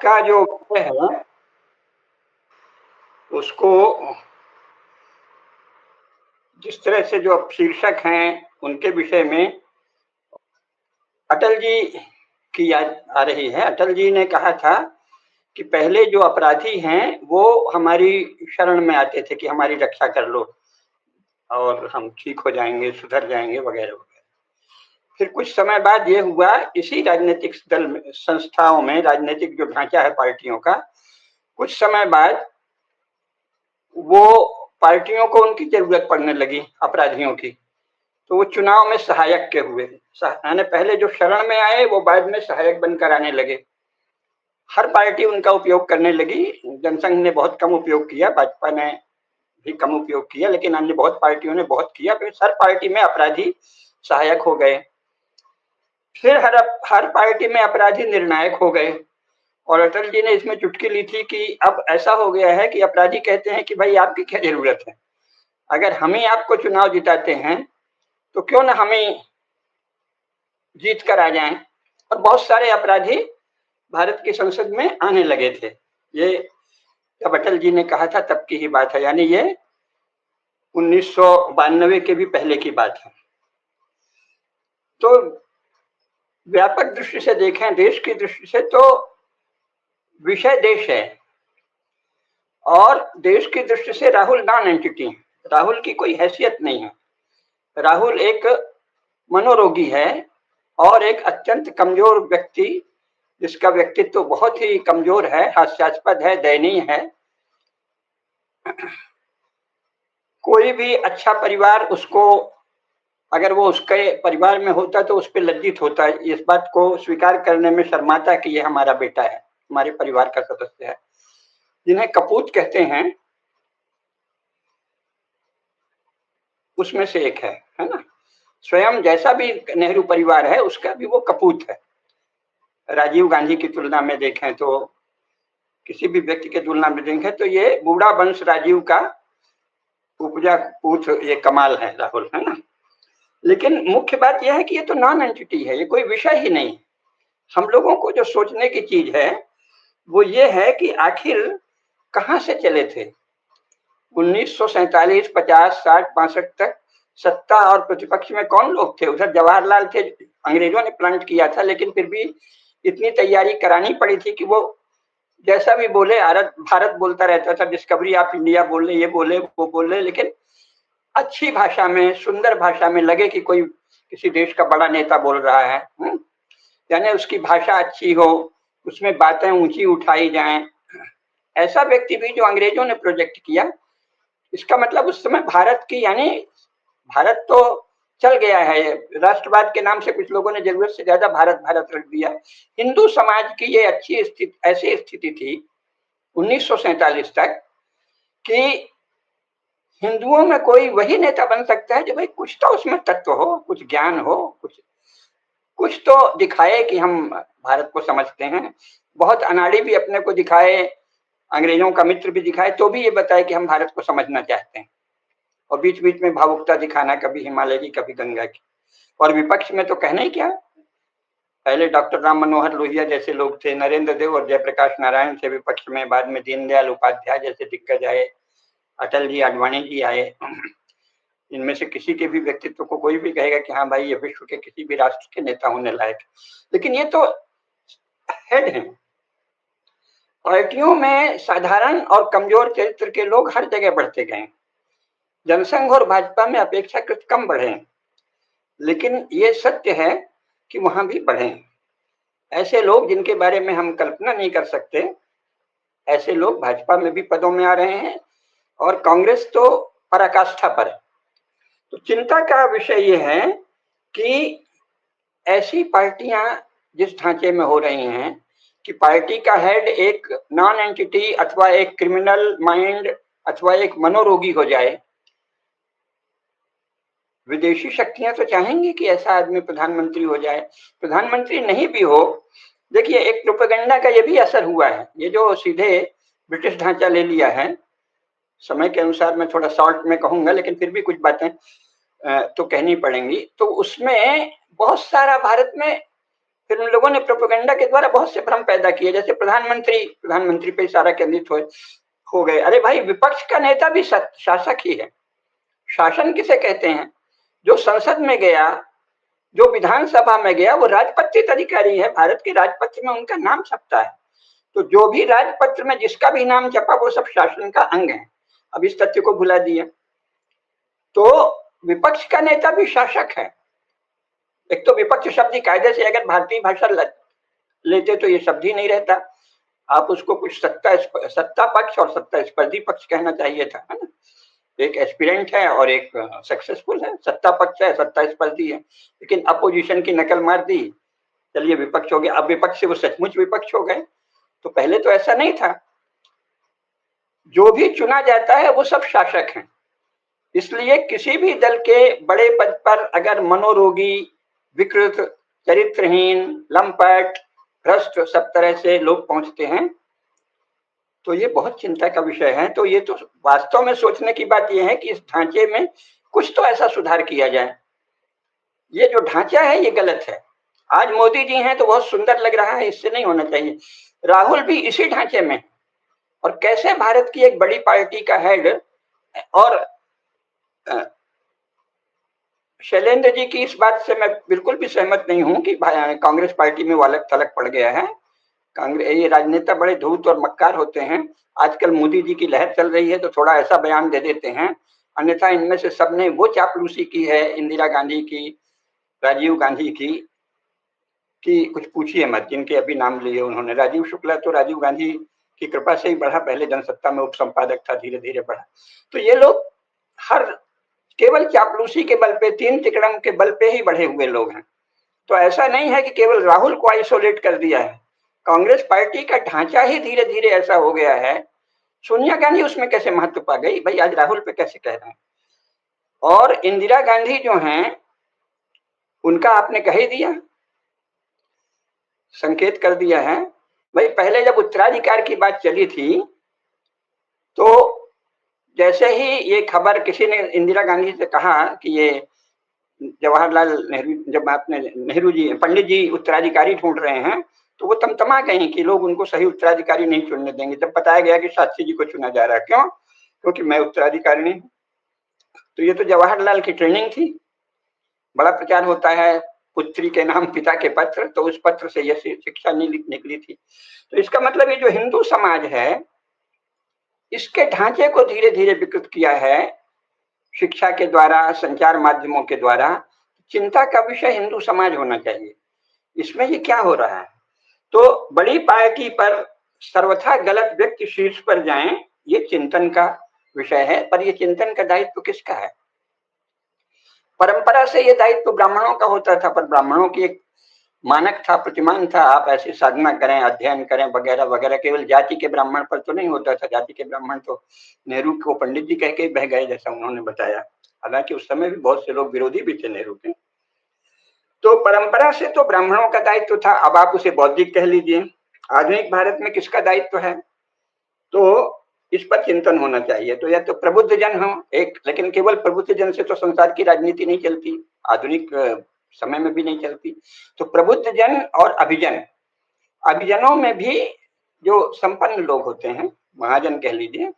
का जो विषय है उसको जिस तरह से जो शीर्षक हैं उनके विषय में अटल जी की याद आ रही है। अटल जी ने कहा था कि पहले जो अपराधी हैं वो हमारी शरण में आते थे कि हमारी रक्षा कर लो और हम ठीक हो जाएंगे, सुधर जाएंगे वगैरह वगैरह। फिर कुछ समय बाद ये हुआ, इसी राजनीतिक दल में, संस्थाओं में, राजनीतिक जो ढांचा है पार्टियों का, कुछ समय बाद वो पार्टियों को उनकी जरूरत पड़ने लगी अपराधियों की, तो वो चुनाव में सहायक के हुए। यानी पहले जो शरण में आए वो बाद में सहायक बनकर आने लगे। हर पार्टी उनका उपयोग करने लगी। जनसंघ ने बहुत कम उपयोग किया, भाजपा ने भी कम उपयोग किया, लेकिन अन्य बहुत पार्टियों ने बहुत किया। फिर हर पार्टी में अपराधी सहायक हो गए, फिर हर पार्टी में अपराधी निर्णायक हो गए। और अटल जी ने इसमें चुटकी ली थी कि अब ऐसा हो गया है कि अपराधी कहते हैं कि भाई आपकी क्या जरूरत है, अगर हम ही आपको चुनाव जिताते हैं तो क्यों ना हम ही जीत कर आ जाएं। और बहुत सारे अपराधी भारत की संसद में आने लगे थे। ये जब अटल जी ने कहा था तब की ही बात है, यानी ये 1992 के भी पहले की बात है। तो व्यापक दृष्टि से देखें, देश की दृष्टि से, तो विषय देश है और देश की दृष्टि से राहुल नॉन एंटिटी है। राहुल की कोई हैसियत नहीं है। राहुल एक मनोरोगी है और एक अत्यंत कमजोर व्यक्ति, जिसका व्यक्तित्व तो बहुत ही कमजोर है, हास्यास्पद है, दयनीय है। कोई भी अच्छा परिवार उसको, अगर वो उसके परिवार में होता तो उस पर लज्जित होता है, इस बात को स्वीकार करने में शर्माता कि ये हमारा बेटा है, हमारे परिवार का सदस्य है। जिन्हें कपूत कहते हैं उसमें से एक है ना। स्वयं जैसा भी नेहरू परिवार है उसका भी वो कपूत है। राजीव गांधी की तुलना में देखें तो, किसी भी व्यक्ति की तुलना में देखें तो ये बूढ़ा वंश राजीव का उपजा पूछ, ये कमाल है राहुल, है ना। लेकिन मुख्य बात यह है कि ये तो नॉन एंटिटी है, ये कोई विषय ही नहीं। हम लोगों को जो सोचने की चीज है वो ये है कि आखिर कहां से चले थे 1947, 50, 60, 62 तक सत्ता और प्रतिपक्ष में कौन लोग थे। उधर जवाहरलाल थे, अंग्रेजों ने प्लांट किया था, लेकिन फिर भी इतनी तैयारी करानी पड़ी थी कि वो जैसा भी बोले, भारत भारत बोलता रहता था, डिस्कवरी ऑफ इंडिया बोले, ये बोले वो बोले, लेकिन अच्छी भाषा में, सुंदर भाषा में, लगे कि कोई किसी देश का बड़ा नेता बोल रहा है। यानी उसकी भाषा अच्छी हो, उसमें बातें ऊंची उठाई जाएं। ऐसा व्यक्ति भी जो अंग्रेजों ने प्रोजेक्ट किया, इसका मतलब उस समय भारत की, यानी भारत तो चल गया है, राष्ट्रवाद के नाम से कुछ लोगों ने जरूरत से ज्यादा भारत भारत रख दिया। हिंदू समाज की ये अच्छी स्थिति, ऐसी स्थिति थी 1947 तक कि हिंदुओं में कोई वही नेता बन सकता है जो भाई कुछ तो उसमें तत्व हो, कुछ ज्ञान हो, कुछ तो दिखाए कि हम भारत को समझते हैं। बहुत अनाड़ी भी अपने को दिखाए, अंग्रेजों का मित्र भी दिखाए, तो भी ये बताए कि हम भारत को समझना चाहते हैं। और बीच बीच में भावुकता दिखाना, कभी हिमालय की, कभी गंगा की। और विपक्ष में तो कहना ही क्या, पहले डॉक्टर राम मनोहर लोहिया जैसे लोग थे, नरेंद्र देव और जयप्रकाश नारायण थे विपक्ष में, बाद में दीनदयाल उपाध्याय जैसे दिग्गज आए, अटल जी, आडवाणी जी आए। इनमें से किसी के भी व्यक्तित्व को कोई भी कहेगा कि हाँ भाई ये विश्व के किसी भी राष्ट्र के नेता होने लायक, लेकिन ये तो हेड हैं। पार्टियों में साधारण और कमजोर चरित्र के लोग हर जगह बढ़ते गए। जनसंघ और भाजपा में अपेक्षाकृत कम बढ़े, लेकिन ये सत्य है कि वहां भी बढ़े। ऐसे लोग जिनके बारे में हम कल्पना नहीं कर सकते, ऐसे लोग भाजपा में भी पदों में आ रहे हैं और कांग्रेस तो पराकाष्ठा पर है। तो चिंता का विषय ये है कि ऐसी पार्टियां जिस ढांचे में हो रही हैं कि पार्टी का हेड एक नॉन एंटिटी अथवा एक क्रिमिनल माइंड अथवा एक मनोरोगी हो जाए। विदेशी शक्तियां तो चाहेंगी कि ऐसा आदमी प्रधानमंत्री हो जाए। प्रधानमंत्री नहीं भी हो, देखिए एक प्रोपेगेंडा का ये भी असर हुआ है। ये जो सीधे ब्रिटिश ढांचा ले लिया है, समय के अनुसार मैं थोड़ा शॉर्ट में कहूंगा, लेकिन फिर भी कुछ बातें तो कहनी पड़ेंगी। तो उसमें बहुत सारा भारत में फिर उन लोगों ने प्रोपेगेंडा के द्वारा बहुत से भ्रम पैदा किए, जैसे प्रधानमंत्री पे सारा केंद्रित हो गए। अरे भाई, विपक्ष का नेता भी शासक ही है। शासन किसे कहते हैं? जो संसद में गया, जो विधानसभा में गया, वो राजपत्रित अधिकारी है। भारत के राजपत्र में उनका नाम छपता है। तो जो भी राजपत्र में जिसका भी नाम छपा, वो सब शासन का अंग है। अब इस तथ्य को भुला दिया। तो विपक्ष का नेता भी शासक है। एक तो विपक्ष शब्द कायदे से अगर भारतीय भाषा लेते तो ये शब्द ही नहीं रहता। आप उसको कुछ सत्ता पक्ष और सत्ता स्पर्धी पक्ष कहना चाहिए था, है ना। एक एस्पिरेंट है और एक सक्सेसफुल है। सत्ता पक्ष है, सत्ता स्पर्धी है, लेकिन अपोजिशन की नकल मार दी, चलिए विपक्ष हो गया। अब विपक्ष से वो सचमुच विपक्ष हो गए। तो पहले तो ऐसा नहीं था। जो भी चुना जाता है वो सब शासक हैं। इसलिए किसी भी दल के बड़े पद पर अगर मनोरोगी, विकृत, चरित्रहीन, लंपट, भ्रष्ट सब तरह से लोग पहुंचते हैं, तो ये बहुत चिंता का विषय है। तो ये तो वास्तव में सोचने की बात यह है कि इस ढांचे में कुछ तो ऐसा सुधार किया जाए। ये जो ढांचा है ये गलत है। आज मोदी जी हैं तो बहुत सुंदर लग रहा है, इससे नहीं होना चाहिए। राहुल भी इसी ढांचे में, और कैसे भारत की एक बड़ी पार्टी का हेड, और शैलेंद्र जी की इस बात से मैं बिल्कुल भी सहमत नहीं हूं कि कांग्रेस पार्टी में वो अलग थलग पड़ गया है। कांग्रेस, ये राजनेता बड़े धूर्त और मक्कार होते हैं। आजकल मोदी जी की लहर चल रही है तो थोड़ा ऐसा बयान दे देते हैं, अन्यथा इनमें से सबने वो चापलूसी की है, इंदिरा गांधी की, राजीव गांधी की, कि कुछ पूछिए मत। जिनके अभी नाम लिए उन्होंने, राजीव शुक्ला तो राजीव गांधी की कृपा से ही बढ़ा, पहले जनसत्ता में उप संपादक था, धीरे धीरे बढ़ा। तो ये लोग हर केवल चापलूसी के बल पे, तीन तिकड़म के बल पे ही बढ़े हुए लोग हैं। तो ऐसा नहीं है कि केवल राहुल को आइसोलेट कर दिया है, कांग्रेस पार्टी का ढांचा ही धीरे धीरे ऐसा हो गया है। सोनिया गांधी उसमें कैसे महत्व पा गई भाई, आज राहुल पे कैसे कह रहे हैं। और इंदिरा गांधी जो हैं, उनका आपने कह ही दिया, संकेत कर दिया है भाई। पहले जब उत्तराधिकार की बात चली थी, तो जैसे ही ये खबर, किसी ने इंदिरा गांधी से कहा कि ये जवाहरलाल नेहरू, जब आपने नेहरू जी, पंडित जी उत्तराधिकारी ढूंढ रहे हैं, तो वो तमतमा गई कि लोग उनको सही उत्तराधिकारी नहीं चुनने देंगे। जब बताया गया कि शास्त्री जी को चुना जा रहा है, क्यों? क्योंकि मैं उत्तराधिकारी नहीं। तो ये तो जवाहरलाल की ट्रेनिंग थी। बड़ा प्रचार होता है पुत्री के नाम पिता के पत्र, तो उस पत्र से यह शिक्षा निकली थी। तो इसका मतलब ये जो हिंदू समाज है, इसके ढांचे को धीरे धीरे विकृत किया है शिक्षा के द्वारा, संचार माध्यमों के द्वारा। चिंता का विषय हिंदू समाज होना चाहिए। इसमें ये क्या हो रहा है? तो बड़ी पार्टी पर सर्वथा गलत व्यक्ति शीर्ष पर जाएं, ये चिंतन का विषय है। पर ये चिंतन का दायित्व किसका है? परंपरा से ये दायित्व ब्राह्मणों का होता था, पर ब्राह्मणों की एक मानक था, प्रतिमान था, आप ऐसी साधना करें, अध्ययन करें वगैरह वगैरह। केवल जाति के ब्राह्मण पर तो नहीं होता था। जाति के ब्राह्मण तो नेहरू को पंडित जी कह के बह गए, जैसा उन्होंने बताया। हालांकि उस समय भी बहुत से लोग विरोधी भी थे नेहरू के। तो परंपरा से तो ब्राह्मणों का दायित्व था। अब आप उसे बौद्धिक कह लीजिए। आधुनिक भारत में किसका दायित्व है? तो इस पर चिंतन होना चाहिए। तो या तो प्रबुद्ध जन हो एक, लेकिन केवल प्रबुद्ध जन से तो संसार की राजनीति नहीं चलती, आधुनिक समय में भी नहीं चलती। तो प्रबुद्ध जन और अभिजन, अभिजनों में भी जो संपन्न लोग होते हैं, महाजन कह लीजिए,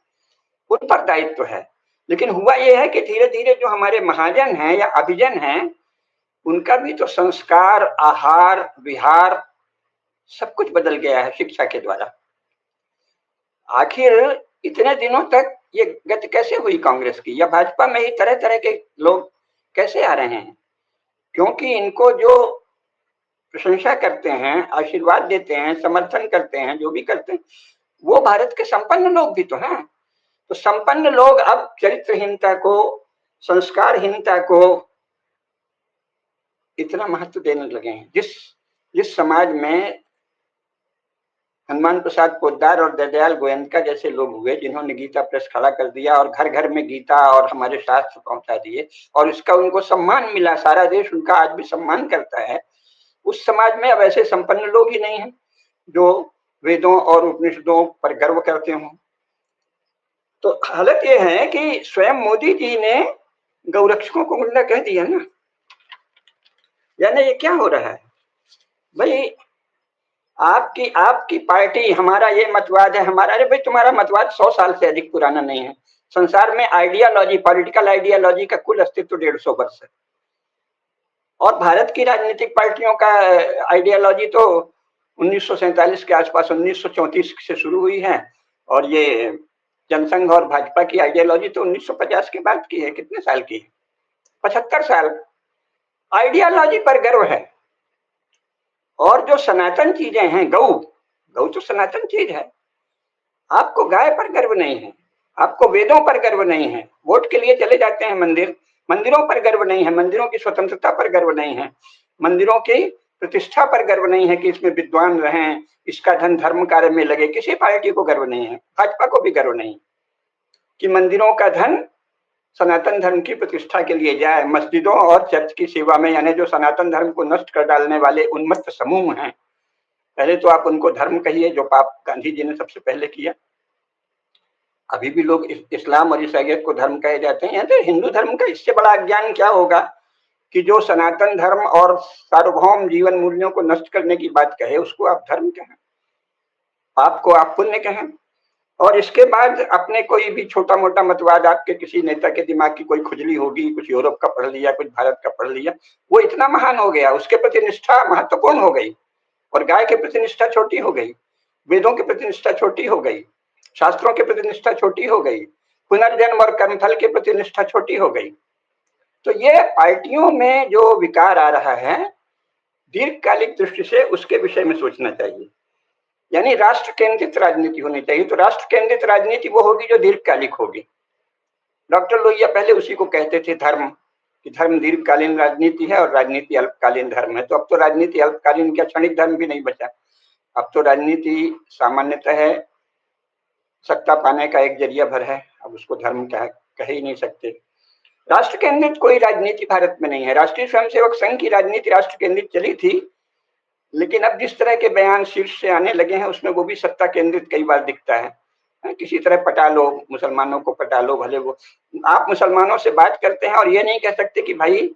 उन पर दायित्व है। लेकिन हुआ यह है कि धीरे धीरे जो हमारे महाजन हैं या अभिजन हैं, उनका भी तो संस्कार, आहार, विहार सब कुछ बदल गया है शिक्षा के द्वारा। आखिर इतने दिनों तक ये गति कैसे हुई कांग्रेस की, या भाजपा में ही तरह तरह के लोग कैसे आ रहे हैं? क्योंकि इनको जो प्रशंसा करते हैं, आशीर्वाद देते हैं, समर्थन करते हैं, जो भी करते हैं, वो भारत के संपन्न लोग भी तो हैं। तो संपन्न लोग अब चरित्रहीनता को, संस्कारहीनता को इतना महत्व देने लगे हैं। जिस समाज में हनुमान प्रसाद पोद्दार और दयाल गोयनका जैसे लोग हुए, जिन्होंने गीता प्रेस खड़ा कर दिया और घर घर में गीता और हमारे शास्त्र पहुंचा दिए, और इसका उनको सम्मान मिला, सारा देश उनका आज भी सम्मान करता है, उस समाज में अब ऐसे संपन्न लोग ही नहीं हैं जो वेदों और उपनिषदों पर गर्व करते हों। तो हालत यह है कि स्वयं मोदी जी ने गौरक्षकों को गुंडा कह दिया ना। यानी ये क्या हो रहा है? भाई आपकी आपकी पार्टी, हमारा ये मतवाद है, हमारा, अरे भाई तुम्हारा मतवाद 100 साल से अधिक पुराना नहीं है। संसार में आइडियालॉजी, पॉलिटिकल आइडियालॉजी का कुल अस्तित्व 150 वर्ष है। और भारत की राजनीतिक पार्टियों का आइडियालॉजी तो 1947 के आसपास, 1934 से शुरू हुई है। और ये जनसंघ और भाजपा की आइडियालॉजी तो 1950 के बाद की है। कितने साल की है? 75 साल। आइडियालॉजी पर गर्व है। और जो सनातन चीजें हैं, गौ गौ तो सनातन चीज है। आपको गाय पर गर्व नहीं है, आपको वेदों पर गर्व नहीं है, वोट के लिए चले जाते हैं मंदिर, मंदिरों पर गर्व नहीं है, मंदिरों की स्वतंत्रता पर गर्व नहीं है, मंदिरों की प्रतिष्ठा पर गर्व नहीं है कि इसमें विद्वान रहें, इसका धन धर्म कार्य में लगे। किसी पार्टी को गर्व नहीं है, भाजपा को भी गर्व नहीं कि मंदिरों का धन सनातन धर्म की प्रतिष्ठा के लिए जाए, मस्जिदों और चर्च की सेवा में। यानी जो सनातन धर्म को नष्ट कर डालने वाले उन्मत्त समूह हैं, पहले तो आप उनको धर्म कहिए, जो पाप गांधी जी ने सबसे पहले किया। अभी भी लोग इस्लाम और ईसाइयत को धर्म कहे जाते हैं। तो हिंदू धर्म का इससे बड़ा अज्ञान क्या होगा कि जो सनातन धर्म और सार्वभौम जीवन मूल्यों को नष्ट करने की बात कहे, उसको आप धर्म कहें, आपको आप पुण्य कहें। और इसके बाद अपने कोई भी छोटा मोटा मतवाद, आपके किसी नेता के दिमाग की कोई खुजली होगी, कुछ यूरोप का पढ़ लिया, कुछ भारत का पढ़ लिया, वो इतना महान हो गया, उसके प्रति निष्ठा महत्वपूर्ण हो गई। और गाय के प्रति निष्ठा छोटी हो गई, वेदों के प्रति निष्ठा छोटी हो गई, शास्त्रों के प्रति निष्ठा छोटी हो गई, पुनर्जन्म और कर्मफल के प्रति निष्ठा छोटी हो गई। तो ये पार्टियों में जो विकार आ रहा है, दीर्घकालिक दृष्टि से उसके विषय में सोचना चाहिए। यानी राष्ट्र केंद्रित राजनीति होनी चाहिए। तो राष्ट्र केंद्रित राजनीति वो होगी जो दीर्घकालिक होगी। डॉक्टर लोहिया पहले उसी को कहते थे धर्म, कि धर्म दीर्घकालीन राजनीति है और राजनीति अल्पकालीन धर्म है। तो अब तो राजनीति अल्पकालीन क्या, क्षणिक धर्म भी नहीं बचा। अब तो राजनीति सामान्यतः है सत्ता पाने का एक जरिया भर है, अब उसको धर्म कह ही नहीं सकते। राष्ट्र केंद्रित कोई राजनीति भारत में नहीं है। राष्ट्रीय स्वयंसेवक संघ की राजनीति राष्ट्र केंद्रित चली थी, लेकिन अब जिस तरह के बयान शीर्ष से आने लगे हैं, उसमें वो भी सत्ता केंद्रित कई बार दिखता है। किसी तरह पटा लो, मुसलमानों को पटा लो, भले वो आप मुसलमानों से बात करते हैं और ये नहीं कह सकते कि भाई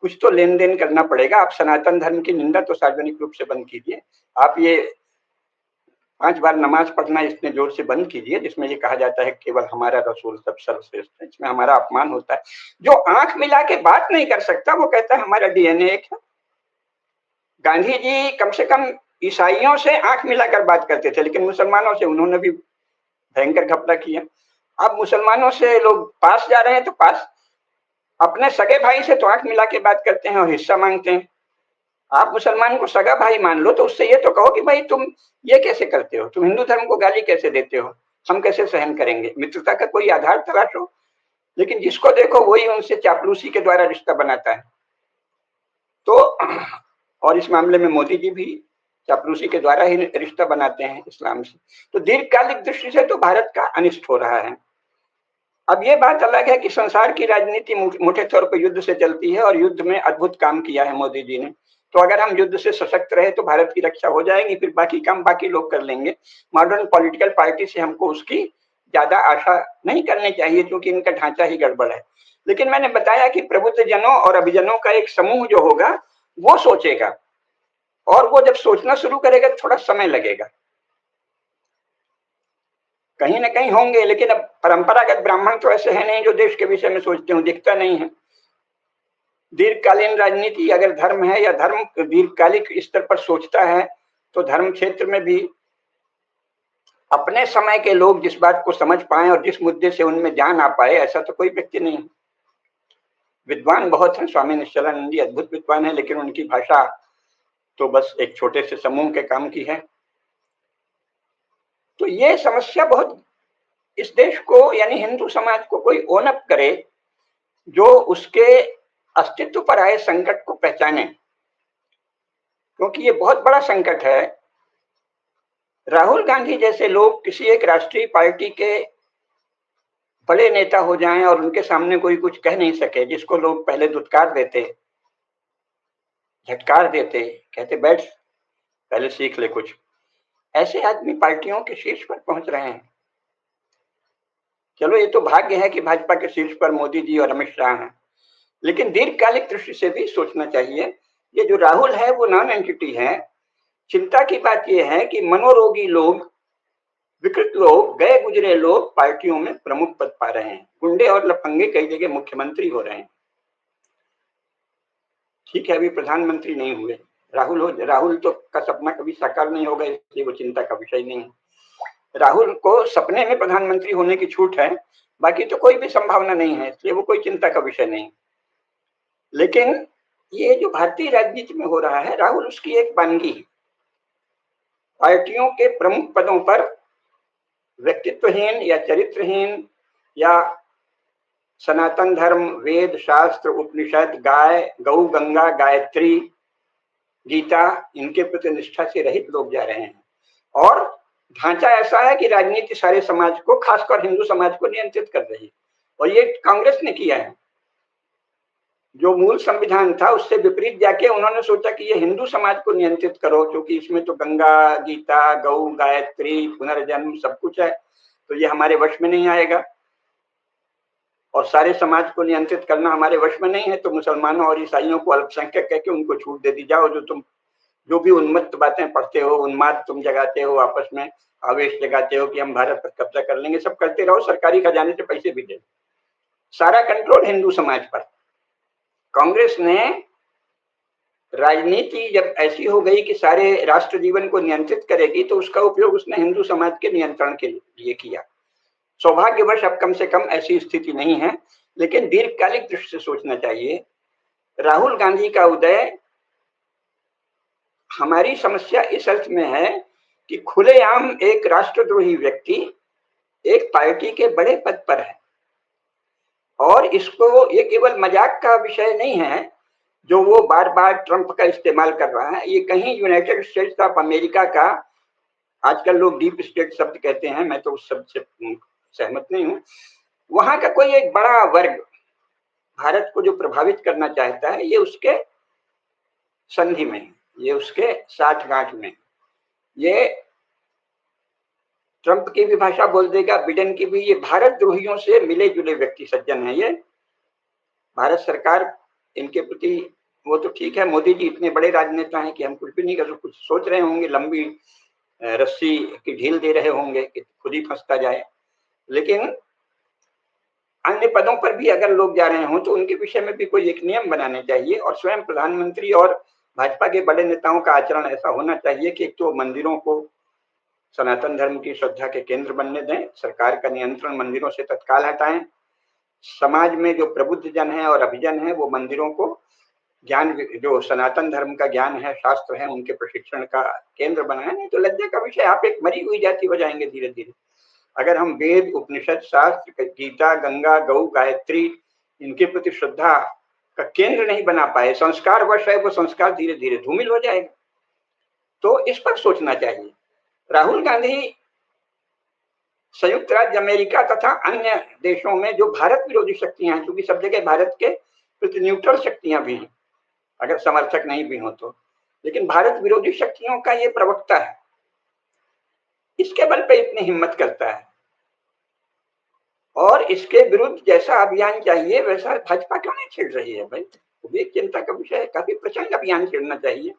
कुछ तो लेन देन करना पड़ेगा, आप सनातन धर्म की निंदा तो सार्वजनिक रूप से बंद कीजिए, आप ये 5 बार नमाज पढ़ना इतने जोर से बंद कीजिए जिसमें ये कहा जाता है केवल हमारा रसूल सब सर्वश्रेष्ठ है, इसमें हमारा अपमान होता है। जो आंख मिला के बात नहीं कर सकता वो कहता है हमारा डीएनए एक है। गांधी जी कम से कम ईसाइयों से आंख मिलाकर बात करते थे, लेकिन मुसलमानों से उन्होंने भी भयंकर घपला किया। अब मुसलमानों से लोग पास जा रहे हैं तो पास, अपने सगे भाई से तो आंख मिला के बात करते हैं और हिस्सा मांगते हैं। आप मुसलमान को सगा भाई मान लो तो उससे ये तो कहो कि भाई तुम ये कैसे करते हो, तुम हिंदू धर्म को गाली कैसे देते हो, हम कैसे सहन करेंगे। मित्रता का कोई आधार तलाशो। लेकिन जिसको देखो वही उनसे चापलूसी के द्वारा रिश्ता बनाता है। तो और इस मामले में मोदी जी भी चापलूसी के द्वारा ही रिश्ता बनाते हैं इस्लाम से। तो दीर्घकालिक दृष्टि से तो भारत का अनिष्ट हो रहा है। अब ये बात अलग है कि संसार की राजनीति मोटे तौर पर युद्ध से चलती है और युद्ध में अद्भुत काम किया है मोदी जी ने। तो अगर हम युद्ध से सशक्त रहे तो भारत की रक्षा हो जाएगी, फिर बाकी काम बाकी लोग कर लेंगे। मॉडर्न पॉलिटिकल पार्टी से हमको उसकी ज्यादा आशा नहीं करनी चाहिए, क्योंकि इनका ढांचा ही गड़बड़ है। लेकिन मैंने बताया कि प्रबुद्ध जनों और अभिजनों का एक समूह जो होगा वो सोचेगा, और वो जब सोचना शुरू करेगा थोड़ा समय लगेगा, कहीं ना कहीं होंगे। लेकिन अब परंपरागत ब्राह्मण तो ऐसे है नहीं जो देश के विषय में सोचते हो, दिखता नहीं है। दीर्घकालीन राजनीति अगर धर्म है, या धर्म दीर्घकालिक स्तर पर सोचता है, तो धर्म क्षेत्र में भी अपने समय के लोग जिस बात को समझ पाए और जिस मुद्दे से उनमें जान आ पाए, ऐसा तो कोई व्यक्ति नहीं है। विद्वान बहुत हैं, स्वामी निश्चलानंद जी अद्भुत विद्वान है, लेकिन उनकी भाषा तो बस एक छोटे से समूह के काम की है। तो ये समस्या बहुत, इस देश को यानी हिंदू समाज को कोई ओन अप करे जो उसके अस्तित्व पर आए संकट को पहचाने, क्योंकि ये बहुत बड़ा संकट है। राहुल गांधी जैसे लोग किसी एक राष्ट्रीय पार्टी के बड़े नेता हो जाएं और उनके सामने कोई कुछ कह नहीं सके, जिसको लोग पहले धुतकार देते, झटकार देते, कहते बैठ पहले सीख ले कुछ, ऐसे आदमी पार्टियों के शीर्ष पर पहुंच रहे हैं। चलो ये तो भाग्य है कि भाजपा के शीर्ष पर मोदी जी और अमित शाह हैं, लेकिन दीर्घकालिक दृष्टि से भी सोचना चाहिए। ये जो राहुल है वो नॉन एंटिटी है, चिंता की बात यह है कि मनोरोगी लोग, विकृत लोग, गए गुजरे लोग पार्टियों में प्रमुख पद पा रहे हैं। गुंडे और लफंगे कई जगह मुख्यमंत्री हो रहे हैं। ठीक है, अभी प्रधानमंत्री नहीं हुए, राहुल तो का सपना कभी साकार नहीं होगा, इसलिए वो चिंता का विषय नहीं है। राहुल को सपने में प्रधानमंत्री होने की छूट है, बाकी तो कोई भी संभावना नहीं है, इसलिए वो कोई चिंता का विषय नहीं। लेकिन ये जो भारतीय राजनीति में हो रहा है, राहुल उसकी एक बानगी। पार्टियों के प्रमुख पदों पर व्यक्तित्वहीन या चरित्रहीन या सनातन धर्म, वेद, शास्त्र, उपनिषद, गाय, गौ, गंगा, गायत्री, गीता, इनके प्रति निष्ठा से रहित लोग जा रहे हैं। और ढांचा ऐसा है कि राजनीति सारे समाज को, खासकर हिंदू समाज को नियंत्रित कर रही है, और ये कांग्रेस ने किया है। जो मूल संविधान था उससे विपरीत जाके उन्होंने सोचा कि ये हिंदू समाज को नियंत्रित करो, क्योंकि इसमें तो गंगा, गीता, गौ, गायत्री, पुनर्जन्म सब कुछ है, तो ये हमारे वश में नहीं आएगा, और सारे समाज को नियंत्रित करना हमारे वश में नहीं है, तो मुसलमानों और ईसाइयों को अल्पसंख्यक कहकर उनको छूट दे दी जाओ। जो भी उन्मत्त बातें पढ़ते हो, उन्माद तुम जगाते हो, आपस में आवेश जगाते हो कि हम भारत पर कब्जा कर लेंगे, सब करते रहो, सरकारी खजाने से पैसे भी दे, सारा कंट्रोल हिंदू समाज पर। कांग्रेस ने राजनीति जब ऐसी हो गई कि सारे राष्ट्र जीवन को नियंत्रित करेगी, तो उसका उपयोग उसने हिंदू समाज के नियंत्रण के लिए किया। सौभाग्यवश अब कम से कम ऐसी स्थिति नहीं है, लेकिन दीर्घकालिक दृष्टि से सोचना चाहिए। राहुल गांधी का उदय हमारी समस्या इस अर्थ में है कि खुलेआम एक राष्ट्रद्रोही व्यक्ति एक पार्टी के बड़े पद पर है, और इसको ये केवल मजाक का विषय नहीं है जो वो बार बार ट्रंप का इस्तेमाल कर रहा है। ये कहीं यूनाइटेड स्टेट्स ऑफ अमेरिका का, आजकल लोग डीप स्टेट शब्द कहते हैं, मैं तो उस शब्द से सहमत नहीं हूं, वहां का कोई एक बड़ा वर्ग भारत को जो प्रभावित करना चाहता है, ये उसके संधि में, ये उसके साठगांठ में, ये ट्रंप की भी भाषा बोल देगा, बिडेन की भी, ये भारत द्रोहियों से मिले जुले व्यक्ति सज्जन है। ये भारत सरकार इनके प्रति, वो तो ठीक है, मोदी जी इतने बड़े राजनेता हैं कि हम कुछ भी नहीं कर, कुछ सोच रहे होंगे, लंबी रस्सी की ढील दे रहे होंगे कि खुद ही फंसता जाए, लेकिन अन्य पदों पर भी अगर लोग जा रहे हों तो उनके विषय में भी कोई एक नियम बनाने चाहिए, और स्वयं प्रधानमंत्री और भाजपा के बड़े नेताओं का आचरण ऐसा होना चाहिए कि एक तो मंदिरों को सनातन धर्म की श्रद्धा के केंद्र बनने दें, सरकार का नियंत्रण मंदिरों से तत्काल हटाएं, समाज में जो प्रबुद्ध जन है और अभिजन है वो मंदिरों को ज्ञान, जो सनातन धर्म का ज्ञान है, शास्त्र है, उनके प्रशिक्षण का केंद्र बनाए। नहीं तो लज्जा का विषय, आप एक मरी हुई जाति हो जाएंगे धीरे धीरे। अगर हम वेद, उपनिषद, शास्त्र, गीता, गंगा, गौ, गायत्री, इनके प्रति श्रद्धा का केंद्र नहीं बना पाए, संस्कार वश है, वो संस्कार धीरे धीरे धूमिल हो जाएगा। तो इस पर सोचना चाहिए। राहुल गांधी संयुक्त राज्य अमेरिका तथा अन्य देशों में जो भारत विरोधी शक्तियां हैं, क्योंकि सब जगह भारत के प्रति न्यूट्रल शक्तियां भी हैं, अगर समर्थक नहीं भी हो तो, लेकिन भारत विरोधी शक्तियों का ये प्रवक्ता है, इसके बल पे इतनी हिम्मत करता है, और इसके विरुद्ध जैसा अभियान चाहिए वैसा भाजपा क्यों नहीं छेड़ रही है भाई? वो भी एक चिंता का विषय है। काफी प्रचंड अभियान छेड़ना चाहिए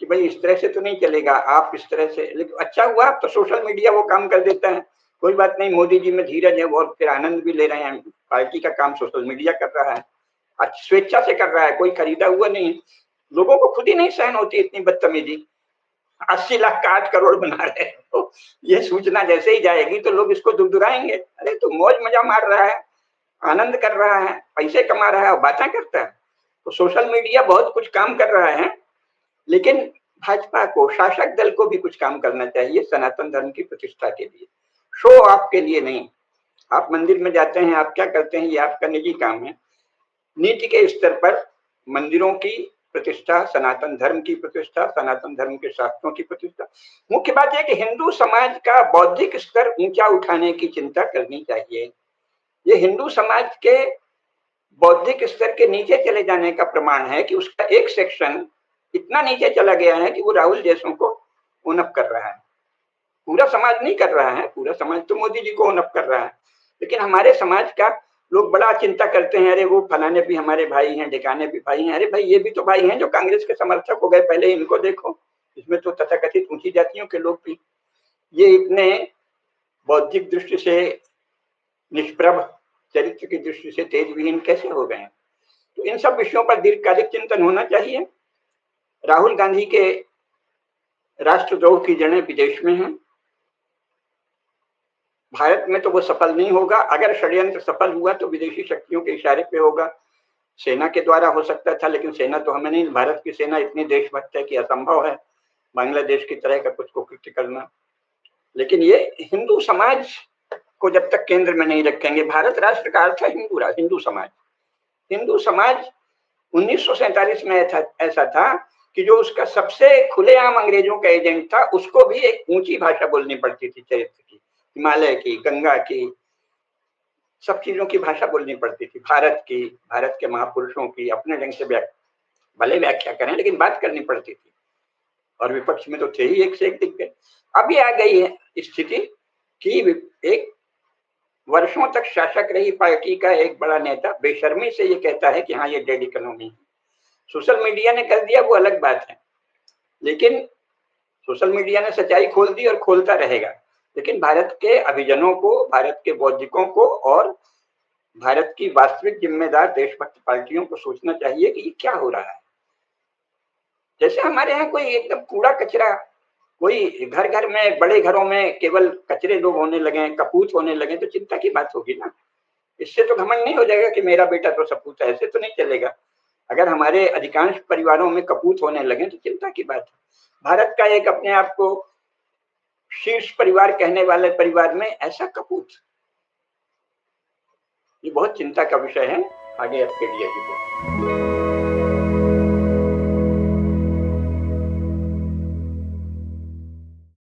कि भाई इस तरह से तो नहीं चलेगा, आप इस तरह से। लेकिन अच्छा हुआ अब तो सोशल मीडिया वो काम कर देता है, कोई बात नहीं, मोदी जी में धीरज है, वो फिर आनंद भी ले रहे हैं, पार्टी का काम सोशल मीडिया कर रहा है, स्वेच्छा से कर रहा है, कोई खरीदा हुआ नहीं। लोगों को खुद ही नहीं सहन होती इतनी बदतमीजी। 80 लाख का 8 करोड़ बना रहे हो, ये सूचना जैसे ही जाएगी तो लोग इसको दुरदुराएंगे, अरे तो मौज मजा मार रहा है, आनंद कर रहा है, पैसे कमा रहा है और बातें करता है। तो सोशल मीडिया बहुत कुछ काम कर रहा है, लेकिन भाजपा को, शासक दल को भी कुछ काम करना चाहिए सनातन धर्म की प्रतिष्ठा के लिए, शो ऑफ के लिए नहीं। आप मंदिर में जाते हैं, आप क्या करते हैं, ये आपका निजी काम है। नीति के स्तर पर मंदिरों की प्रतिष्ठा, सनातन धर्म की प्रतिष्ठा, सनातन धर्म के शास्त्रों की प्रतिष्ठा, मुख्य बात है कि हिंदू समाज का बौद्धिक स्तर ऊंचा उठाने की चिंता करनी चाहिए। ये हिंदू समाज के बौद्धिक स्तर के नीचे चले जाने का प्रमाण है कि उसका एक सेक्शन इतना नीचे चला गया है कि वो राहुल जैसों को ओनअप कर रहा है। पूरा समाज नहीं कर रहा है, पूरा समाज तो मोदी जी को ओनअप कर रहा है, लेकिन हमारे समाज का लोग बड़ा चिंता करते हैं, अरे वो फलाने भी हमारे भाई हैं, ढिकाने भी भाई हैं। अरे भाई ये भी तो भाई हैं जो कांग्रेस के समर्थक हो गए, पहले इनको देखो। इसमें तो तथाकथित ऊंची जातियों के लोग भी ये इतने बौद्धिक दृष्टि से निष्प्रभ, चरित्र की दृष्टि से तेजविहीन कैसे हो गए? तो इन सब विषयों पर दीर्घकालिक चिंतन होना चाहिए। राहुल गांधी के राष्ट्रद्रोह की जड़ें विदेश में हैं, भारत में तो वो सफल नहीं होगा। अगर षड्यंत्र सफल हुआ तो विदेशी शक्तियों के इशारे पे होगा, सेना के द्वारा हो सकता था, लेकिन सेना तो हमें नहीं, भारत की सेना इतनी देशभक्त है कि असंभव है बांग्लादेश की तरह का कुछ को कृत्य करना। लेकिन ये हिंदू समाज को जब तक केंद्र में नहीं रखेंगे, भारत राष्ट्र का अर्थ है हिंदू समाज। हिंदू समाज 1947 में ऐसा था कि जो उसका सबसे खुलेआम अंग्रेजों का एजेंट था, उसको भी एक ऊंची भाषा बोलनी पड़ती थी, चरित्र की, हिमालय की, गंगा की, सब चीजों की भाषा बोलनी पड़ती थी, भारत की, भारत के महापुरुषों की, अपने ढंग से भले व्याख्या करें लेकिन बात करनी पड़ती थी। और विपक्ष में तो थे ही एक से एक दिग्गज। अभी आ गई है स्थिति कि एक वर्षों तक शासक रही पार्टी का एक बड़ा नेता बेशर्मी से ये कहता है कि हाँ ये डेड इकोनॉमी है। सोशल मीडिया ने कर दिया वो अलग बात है, लेकिन सोशल मीडिया ने सच्चाई खोल दी और खोलता रहेगा। लेकिन भारत के अभिजनों को, भारत के बौद्धिकों को और भारत की वास्तविक जिम्मेदार देशभक्त पार्टियों को सोचना चाहिए कि ये क्या हो रहा है। जैसे हमारे यहाँ कोई एकदम कूड़ा कचरा, कोई घर घर में, बड़े घरों में केवल कचरे लोग होने लगे, कपूत होने लगे, तो चिंता की बात होगी ना। इससे तो घमंड नहीं हो जाएगा कि मेरा बेटा तो सपूत है, ऐसे तो नहीं चलेगा। अगर हमारे अधिकांश परिवारों में कपूत होने लगे तो चिंता की बात है। भारत का एक अपने आप को शीर्ष परिवार कहने वाले परिवार में ऐसा कपूत, ये बहुत चिंता का विषय है आगे आपके लिए।